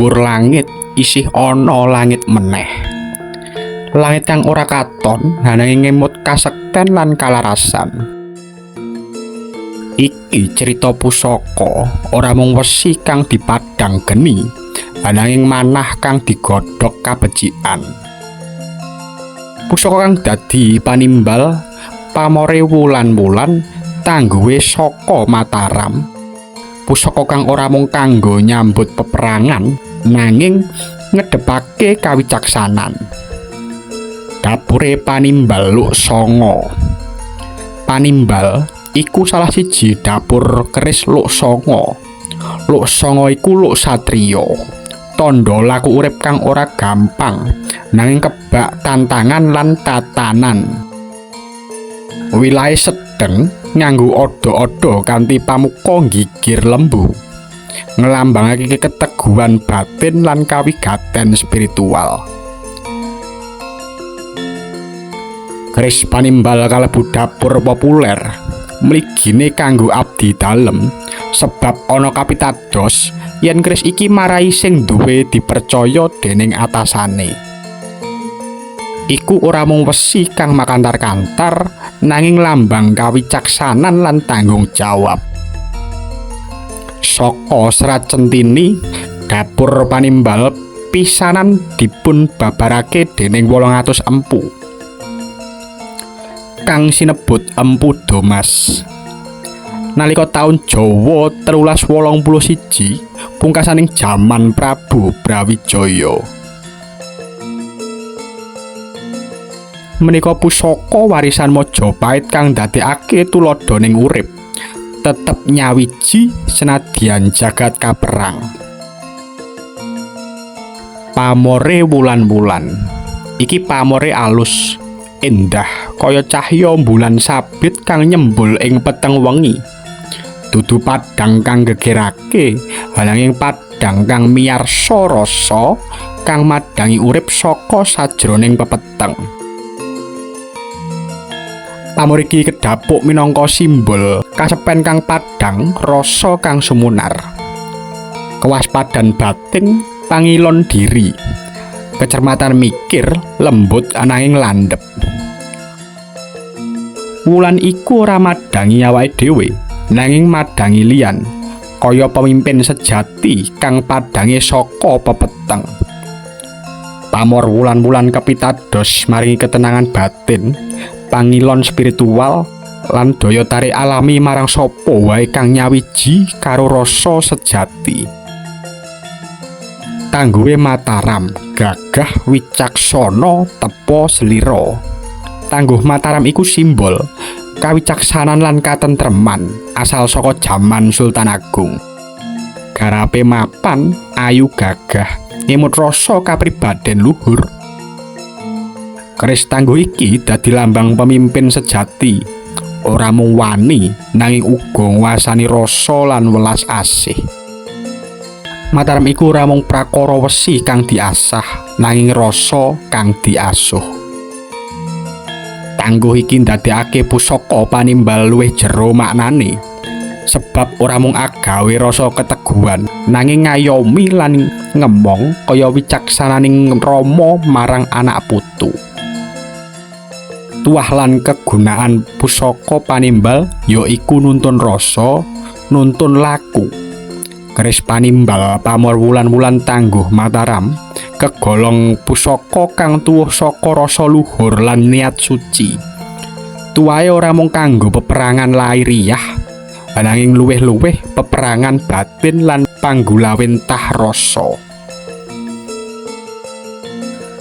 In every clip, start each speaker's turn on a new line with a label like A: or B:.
A: dhuwur langit isih ana langit meneh. Langit kang ora katon ananging ngemut kasekten lan kalarasan. Iki cerita pusaka ora mung wesi kang dipadhang geni, ananging manah kang digodhog kabecikan. Pusaka kang dadi panimbal pamore wulan-wulan tangguhe saka Mataram. Pusaka kang ora mung kanggo nyambut peperangan, nanging ngedhepake kawicaksanan. Dapure Panimbal Luk Sanga. Panimbal iku salah siji dapur keris Luk Sanga. Luk Sanga iku luk satriya. Tandha laku urip kang ora gampang, nanging kebak tantangan lan tatanan. Wilahe sedeng nganggo odo-odo kanthi pamuka gigir lembu. Ngelambangake keteguhan batin lan kawigaten spiritual. Keris Panimbal kalebu dapur populer mligine kanggo abdi dalem, sebab ana kapitados yen keris iki marai sing duwe dipercaya dening atasane. Iku ora mung wesi kang makantar-kantar, nanging lambang kawicaksanan lan tanggung jawab. Saka Serat Centini, dapur Panimbal pisanan dipun babarake dening 800 empu kang sinebut Empu Domas. Nalika taun Jawa 1381 pungkasaning jaman Prabu Brawijaya. Menika pusaka warisan Majapahit kang ndadekake tuladhaning urip, tetep nyawiji senadyan jagat kaperang. Pamore wulan-wulan. Iki pamore alus, endah kaya cahya bulan sabit kang nyembul ing peteng wengi. Dudu padhang kang gegerake, ananging padhang kang miyarsa rasa kang madhangi urip saka sajroning pepeteng. Pamor iki kedhapuk minangka simbol kasepen kang padhang, rasa kang sumunar, kewaspadan batin, pangilon diri, kecermatan mikir, lembut ananging landhep. Wulan iku ora madhangi awake dhewe, nanging madhangi liyan, kaya pemimpin sejati kang padhange saka pepeteng. Pamor wulan-wulan kapitados maringi ketenangan batin, pangilon spiritual, lan daya tarik alami marang sapa wae kang nyawiji karo rasa sejati. Tangguhe Mataram, gagah wicaksana tepa slira. Tangguh Mataram iku simbol kawicaksanan lan katentreman asal saka jaman Sultan Agung. Garape mapan, ayu gagah, ngemut rasa kapribaden luhur. Keris tangguh iki dadi lambang pemimpin sejati, ora mung wani nanging uga nguwasani rasa lan welas asih. Mataram iku ora mung prakara wesi kang diasah, nanging rasa kang diasuh. Tangguh iki ndadekake pusaka Panimbal luwih jero maknane, sebab ora mung agawe rasa keteguhan, nanging ngayomi lan ngemong kaya wicaksananing Rama marang anak putu. Tuah lan kegunaan pusaka Panimbal ya iku nuntun rasa, nuntun laku. Keris Panimbal pamor wulan-wulan tangguh Mataram kegolong pusaka kang tuwuh saka rasa luhur lan niat suci. Tuwahe ora mung kanggo peperangan lahiriah, ananging luwih-luwih peperangan batin lan panggulawentah rasa.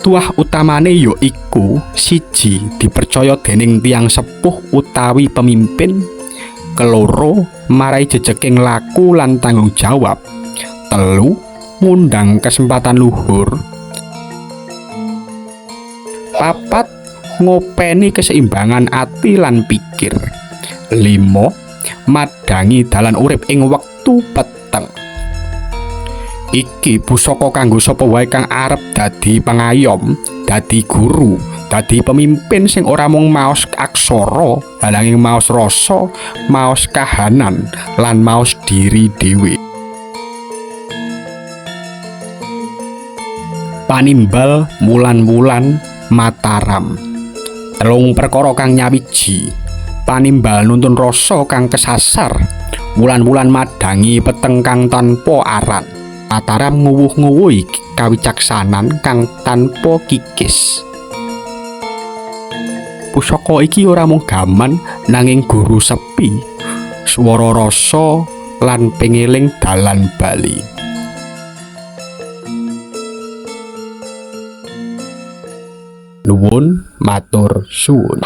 A: Tuah utamane ya iku: siji, dipercaya dening tiyang sepuh utawi pemimpin; keloro, marai jejeking laku lan tanggung jawab; telu, ngundang kesempatan luhur; papat, ngopeni keseimbangan ati lan pikir; limo, madhangi dalan urip ing wektu peteng. Iki pusaka kanggo sapa wae kang arep dadi pangayom, dadi guru, dadi pemimpin sing ora mung maos aksara, ananging maos rasa, maos kahanan, lan maos diri dhewe. Panimbal wulan-wulan Mataram. Telung perkara kang nyawiji. Panimbal nuntun rasa kang kesasar. Wulan-wulan madangi peteng kang tanpa aran. Mataram nguwuh-nguwuhi kawicaksanan kang tanpa kikis. Pusaka iki ora mung gaman nanging guru sepi, swara rasa lan pengeling dalan bali. Nuwun matur suwun.